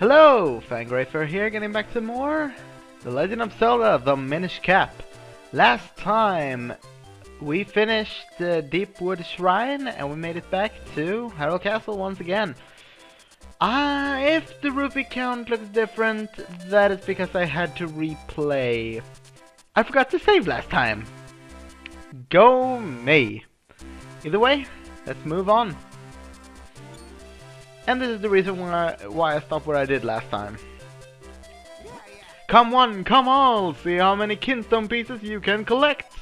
Hello, Fangrafer here, getting back to more The Legend of Zelda, the Minish Cap. Last time we finished the Deepwood Shrine and we made it back to Hyrule Castle once again. If the rupee count looks different, that is because I had to replay. I forgot to save last time. Go me. Either way, let's move on. And this is the reason why I stopped where I did last time. Come one, come all! See how many kinstone pieces you can collect!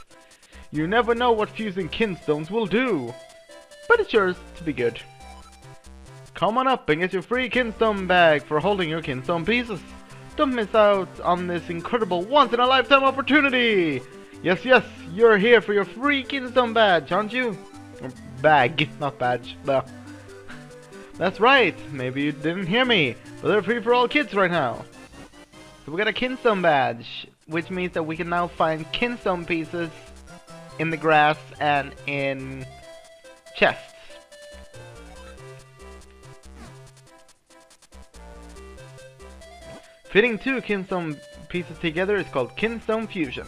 You never know what fusing kinstones will do! But it's yours to be good. Come on up and get your free kinstone bag for holding your kinstone pieces! Don't miss out on this incredible once-in-a-lifetime opportunity! Yes, yes, you're here for your free kinstone badge, aren't you? Or bag, not badge. Blah. That's right, maybe you didn't hear me, but they're free for all kids right now. So we got a kinstone badge, which means that we can now find kinstone pieces in the grass and in chests. Fitting two kinstone pieces together is called kinstone fusion.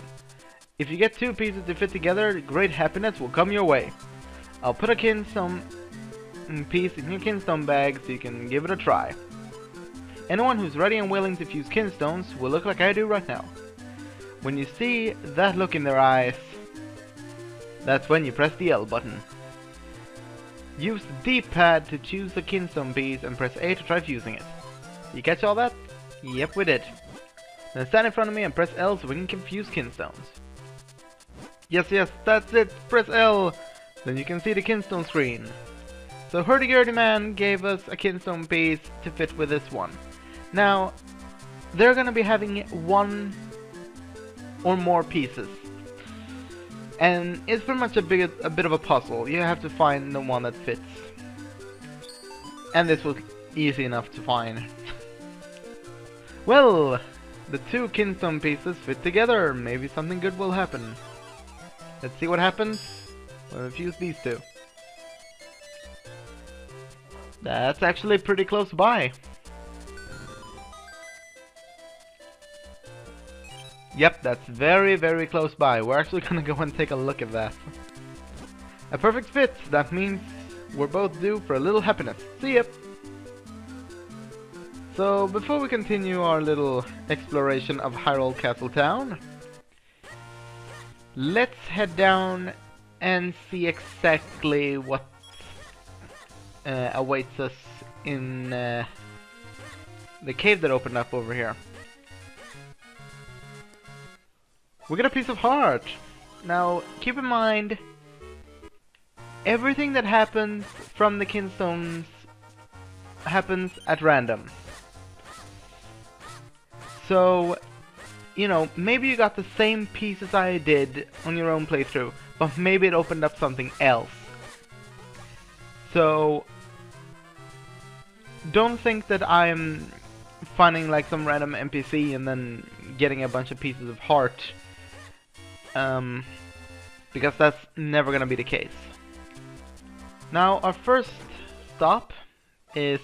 If you get two pieces to fit together, great happiness will come your way. I'll put a kinstone piece in your kinstone bag so you can give it a try. Anyone who's ready and willing to fuse kinstones will look like I do right now. When you see that look in their eyes, that's when you press the L button. Use the D-pad to choose the kinstone piece and press A to try fusing it. You catch all that? Yep, we did. Then stand in front of me and press L so we can fuse kinstones. Yes, yes, that's it, press L! Then you can see the kinstone screen. So Hurdy-Gurdy Man gave us a kinstone piece to fit with this one. Now, they're gonna be having one or more pieces. And it's pretty much a bit of a puzzle. You have to find the one that fits. And this was easy enough to find. Well, the two kinstone pieces fit together. Maybe something good will happen. Let's see what happens when we fuse these two. That's actually pretty close by. Yep, that's very, very close by. We're actually gonna go and take a look at that. A perfect fit. That means we're both due for a little happiness. See ya! So, before we continue our little exploration of Hyrule Castle Town, let's head down and see exactly what awaits us in the cave that opened up over here. We got a piece of heart. Now, keep in mind, everything that happens from the kinstones happens at random. So, you know, maybe you got the same piece as I did on your own playthrough, but maybe it opened up something else. So, don't think that I'm finding like some random NPC and then getting a bunch of pieces of heart, because that's never gonna be the case. Now, our first stop is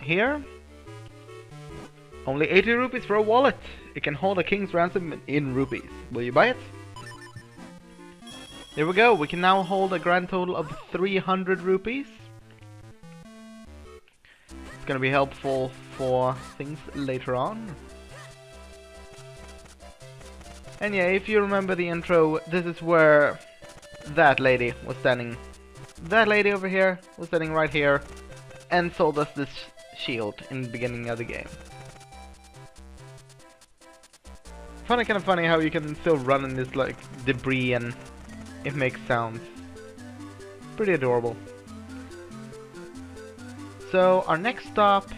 here. Only 80 rupees for a wallet. It can hold a king's ransom in rupees. Will you buy it? There we go, we can now hold a grand total of 300 rupees. It's gonna be helpful for things later on. And yeah, if you remember the intro, this is where that lady was standing. That lady over here was standing right here and sold us this shield in the beginning of the game. Kind of funny how you can still run in this like debris and it makes sounds. Pretty adorable. So our next stop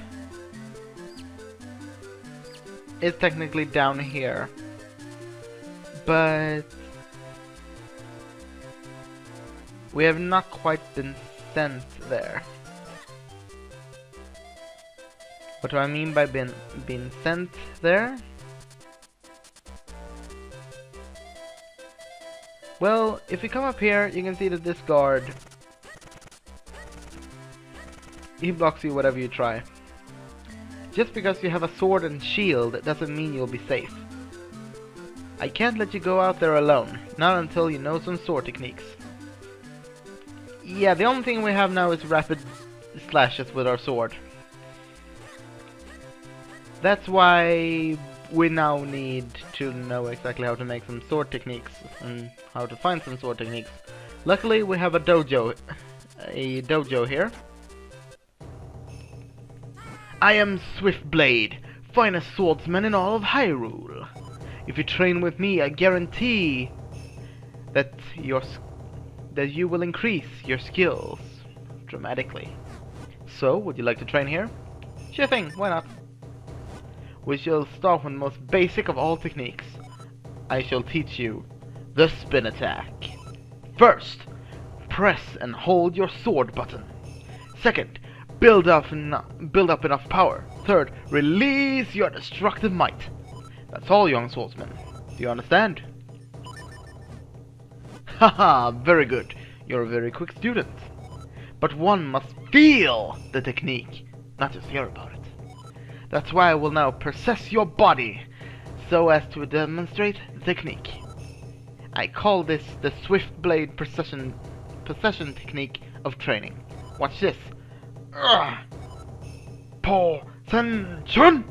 is technically down here, but we have not quite been sent there. What do I mean by being sent there? Well, if you come up here, you can see that this guard, he blocks you whatever you try. Just because you have a sword and shield doesn't mean you'll be safe. I can't let you go out there alone, not until you know some sword techniques. Yeah, the only thing we have now is rapid slashes with our sword. That's why we now need to know exactly how to make some sword techniques and how to find some sword techniques. Luckily we have a dojo here. I am Swiftblade, finest swordsman in all of Hyrule. If you train with me, I guarantee that you will increase your skills dramatically. So, would you like to train here? Sure thing, why not? We shall start with the most basic of all techniques. I shall teach you the spin attack. First, press and hold your sword button. Second, build up enough power. Third, release your destructive might. That's all, young swordsman. Do you understand? Haha, very good. You're a very quick student. But one must feel the technique, not just hear about it. That's why I will now possess your body, so as to demonstrate the technique. I call this the Swiftblade possession technique of training. Watch this. Possession!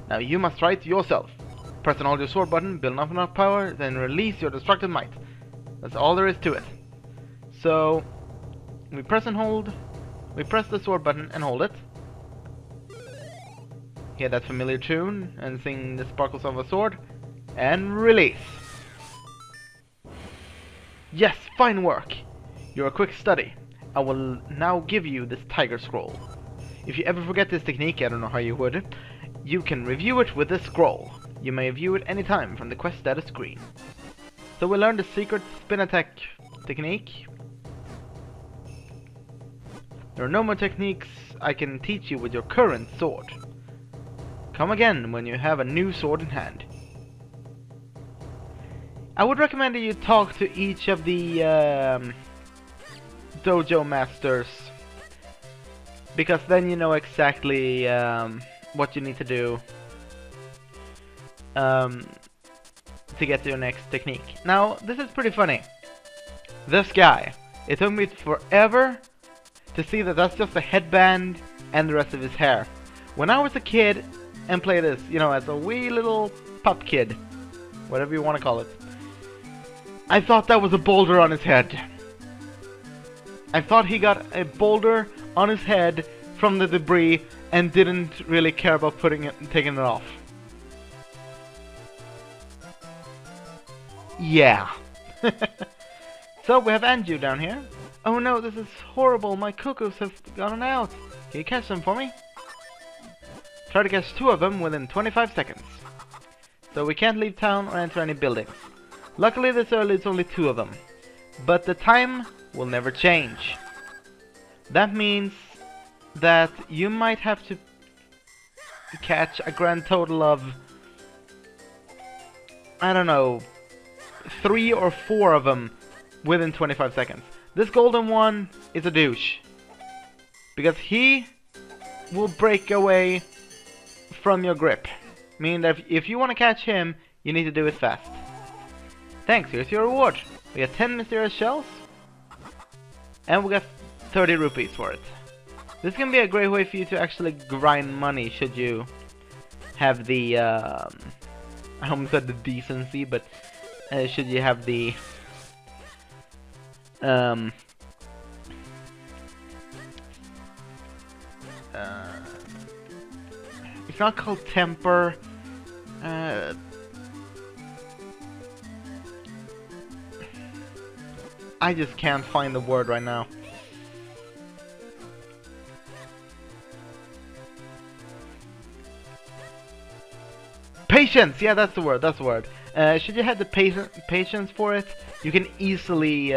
Now you must try it yourself. Press and hold your sword button, build up enough power, then release your destructive might. That's all there is to it. So, we press the sword button and hold it. Hear that familiar tune and sing the sparkles of a sword. And release. Yes, fine work. You're a quick study. I will now give you this tiger scroll. If you ever forget this technique, I don't know how you would, you can review it with this scroll. You may view it anytime from the quest status screen. So we learned the secret spin attack technique. There are no more techniques I can teach you with your current sword. Come again when you have a new sword in hand. I would recommend that you talk to each of the dojo masters, because then you know exactly what you need to do to get to your next technique. Now, this is pretty funny. This guy, it took me forever to see that that's just a headband and the rest of his hair. When I was a kid and played this, you know, as a wee little pup kid, whatever you want to call it, I thought that was a boulder on his head. I thought he got a boulder on his head from the debris and didn't really care about taking it off. Yeah. So we have Anju down here. Oh no, this is horrible. My cuckoos have gone out. Can you catch them for me? Try to catch 2 of them within 25 seconds. So we can't leave town or enter any buildings. Luckily this early it's only 2 of them. But the time will never change. That means that you might have to catch a grand total of, I don't know, 3 or 4 of them within 25 seconds. This golden one is a douche, because he will break away from your grip. Meaning that if you want to catch him, you need to do it fast. Thanks, here's your reward. We got 10 mysterious shells, and we got 30 rupees for it. This can be a great way for you to actually grind money should you have the, I almost said the decency, but should you have the, it's not called temper, I just can't find the word right now. Patience! Yeah, that's the word, that's the word. Should you have the patience for it, you can easily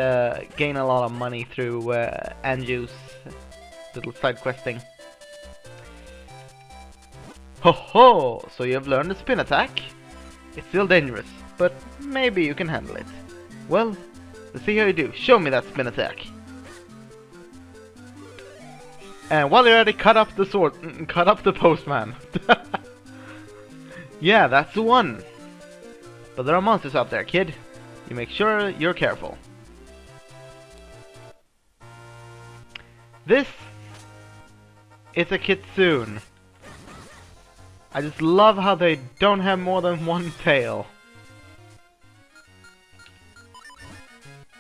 gain a lot of money through Anju's little side questing. Ho ho! So you have learned the spin attack. It's still dangerous, but maybe you can handle it. Well, Let's see how you do. Show me that spin attack. And while you're at it, cut up the sword. Cut up the postman. Yeah, that's the one. But there are monsters out there, kid. You make sure you're careful. This is a kitsune. I just love how they don't have more than one tail.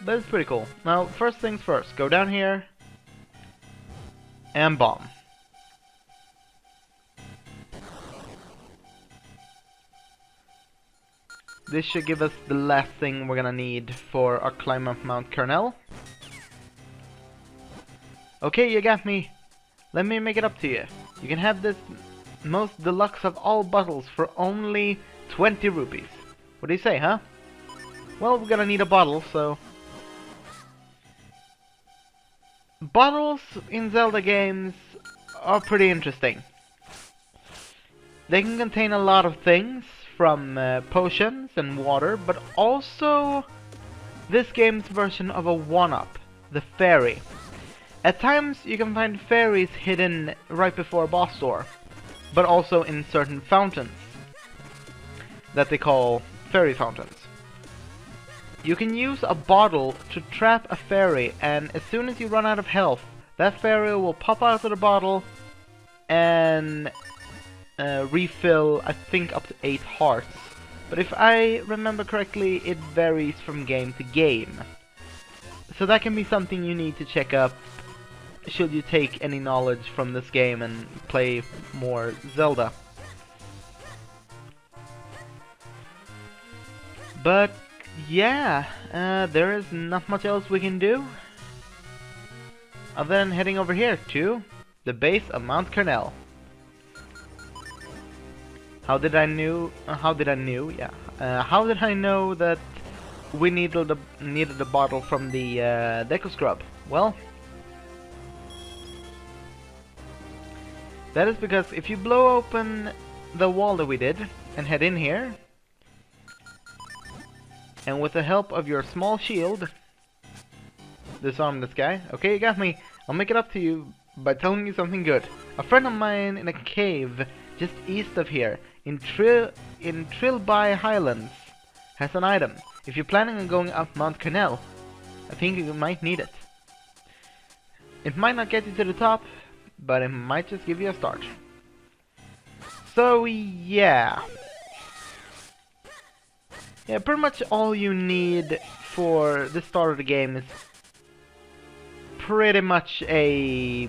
But it's pretty cool. Now, first things first. Go down here. And bomb. This should give us the last thing we're gonna need for our climb up Mount Kernel. Okay, you got me. Let me make it up to you. You can have this most deluxe of all bottles for only 20 rupees. What do you say, huh? Well, we're gonna need a bottle, so... Bottles in Zelda games are pretty interesting. They can contain a lot of things, from potions and water, but also this game's version of a one-up, the fairy. At times you can find fairies hidden right before a boss door, but also in certain fountains that they call fairy fountains. You can use a bottle to trap a fairy, and as soon as you run out of health, that fairy will pop out of the bottle and refill, I think, up to 8 hearts. But if I remember correctly, it varies from game to game. So that can be something you need to check up should you take any knowledge from this game and play more Zelda. But yeah, there is not much else we can do other than heading over here to the base of Mount Kernel. How did I know that we needed the bottle from the Deco Scrub? Well, that is because if you blow open the wall that we did and head in here, and with the help of your small shield, disarm this guy. Okay, you got me. I'll make it up to you by telling you something good. A friend of mine in a cave just east of here, in Trilby Highlands, has an item. If you're planning on going up Mount Kernel, I think you might need it. It might not get you to the top, but it might just give you a start. So yeah. Yeah, pretty much all you need for the start of the game is pretty much a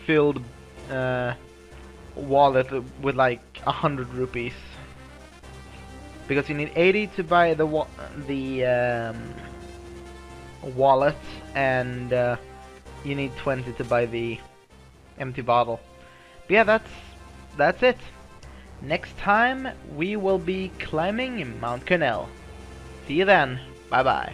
filled wallet with like 100 rupees. Because you need 80 to buy the wallet, and you need 20 to buy the empty bottle. But yeah, that's it. Next time we will be climbing Mount Kernel. See you then. Bye bye.